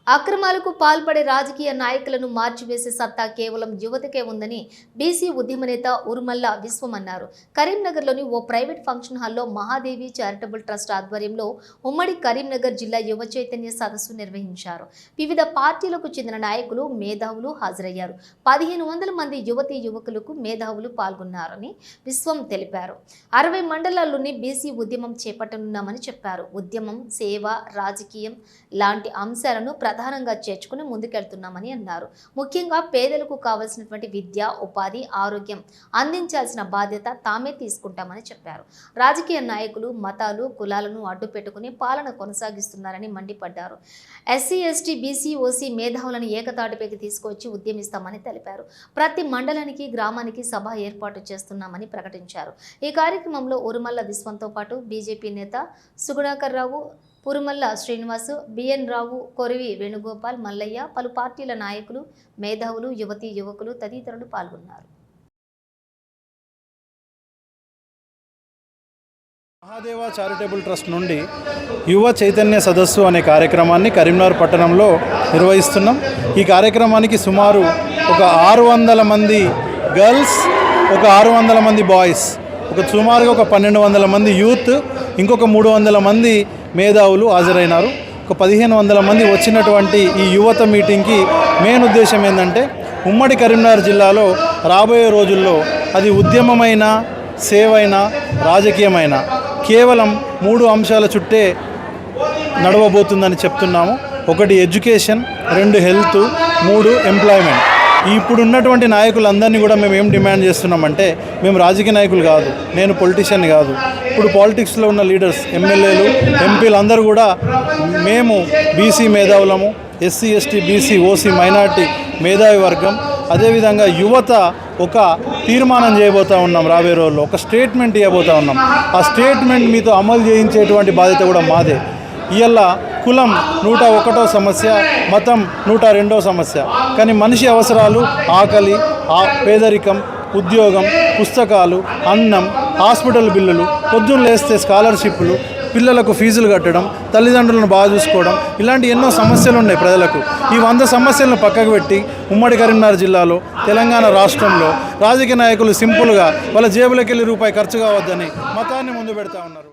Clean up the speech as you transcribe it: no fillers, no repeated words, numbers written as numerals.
అక్రమాలకు పాల్పడే రాజకీయ నాయకులను మార్చివేసే సత్తా కేవలం యువతకే ఉందని బీసీ ఉద్యమ నేత ఉరుమల్ల విశ్వం అన్నారు. కరీంనగర్లోని ఓ ప్రైవేట్ ఫంక్షన్ హాల్లో మహాదేవి చారిటబుల్ ట్రస్ట్ ఆధ్వర్యంలో ఉమ్మడి కరీంనగర్ జిల్లా యువ చైతన్య సదస్సు నిర్వహించారు. వివిధ పార్టీలకు చెందిన నాయకులు, మేధావులు హాజరయ్యారు. 1500 మంది యువతీ యువకులకు మేధావులు పాల్గొన్నారని విశ్వం తెలిపారు. 60 మండలాల్లోని బీసీ ఉద్యమం చేపట్టనున్నామని చెప్పారు. ఉద్యమం, సేవ, రాజకీయం లాంటి అంశాలను ప్రధానంగా చేర్చుకుని ముందుకెళ్తున్నామని అన్నారు. ముఖ్యంగా పేదలకు కావాల్సినటువంటి విద్య, ఉపాధి, ఆరోగ్యం అందించాల్సిన బాధ్యత తామే తీసుకుంటామని చెప్పారు. రాజకీయ నాయకులు మతాలు, కులాలను అడ్డు పెట్టుకుని పాలన కొనసాగిస్తున్నారని మండిపడ్డారు. ఎస్సీ, ఎస్టీ, బీసీ, ఓసీ మేధావులను ఏకతాటిపైకి తీసుకొచ్చి ఉద్యమిస్తామని తెలిపారు. ప్రతి మండలానికి, గ్రామానికి సభ ఏర్పాటు చేస్తున్నామని ప్రకటించారు. ఈ కార్యక్రమంలో ఉరుమల్ల విశ్వంతో పాటు బీజేపీ నేత సుగుణాకర్ రావు, పురుమల్ల శ్రీనివాసు, బిఎన్ రావు, కొరివి వేణుగోపాల్, మల్లయ్య, పలు పార్టీల నాయకులు, మేధావులు, యువతీ యువకులు తదితరులు పాల్గొన్నారు. మహాదేవ చారిటబుల్ ట్రస్ట్ నుండి యువ చైతన్య సదస్సు అనే కార్యక్రమాన్ని కరీంనగర్ పట్టణంలో నిర్వహిస్తున్నాం. ఈ కార్యక్రమానికి సుమారు ఒక 600 మంది గర్ల్స్, ఒక 600 మంది బాయ్స్, సుమారుగా ఒక 1200 మంది యూత్, ఇంకొక 300 మంది మేధావులు హాజరైనారు. ఒక 1500 మంది వచ్చినటువంటి ఈ యువత మీటింగ్కి మెయిన్ ఉద్దేశం ఏంటంటే, ఉమ్మడి కరీంనగర్ జిల్లాలో రాబోయే రోజుల్లో అది ఉద్యమమైన, సేవైన, రాజకీయమైన కేవలం 3 అంశాల చుట్టే నడవబోతుందని చెప్తున్నాము. 1 ఎడ్యుకేషన్, 2 హెల్త్, 3 ఎంప్లాయ్మెంట్. ఇప్పుడున్నటువంటి నాయకులందరినీ కూడా మేము ఏం డిమాండ్ చేస్తున్నామంటే, మేము రాజకీయ నాయకులు కాదు, నేను పొలిటీషియన్ కాదు. ఇప్పుడు పాలిటిక్స్లో ఉన్న లీడర్స్, ఎమ్మెల్యేలు, ఎంపీలు అందరూ కూడా మేము బీసీ మేధావులము, SC, ST, BC, OC, minority మేధావి వర్గం, అదేవిధంగా యువత ఒక తీర్మానం చేయబోతూ ఉన్నాం. రాబోయే రోజుల్లో ఒక స్టేట్మెంట్ ఇవ్వబోతూ ఉన్నాం. ఆ స్టేట్మెంట్ మీతో అమలు చేయించేటువంటి బాధ్యత కూడా మాదే. ఇవాళ కులం 101వ సమస్య, మతం 102వ సమస్య. కానీ మనిషి అవసరాలు, ఆకలి, పేదరికం, ఉద్యోగం, పుస్తకాలు, అన్నం, హాస్పిటల్ బిల్లులు, పొద్దున్న లేస్తే స్కాలర్షిప్లు, పిల్లలకు ఫీజులు కట్టడం, తల్లిదండ్రులను బాగా చూసుకోవడం, ఇలాంటి ఎన్నో సమస్యలు ఉన్నాయి ప్రజలకు. ఈ 100 సమస్యలను పక్కకు పెట్టి ఉమ్మడి కరీంనగర్ జిల్లాలో, తెలంగాణ రాష్ట్రంలో రాజకీయ నాయకులు సింపుల్గా వాళ్ళ జేబులకి వెళ్ళి రూపాయి ఖర్చు కావద్దని మతాన్ని ముందు పెడతా ఉన్నారు.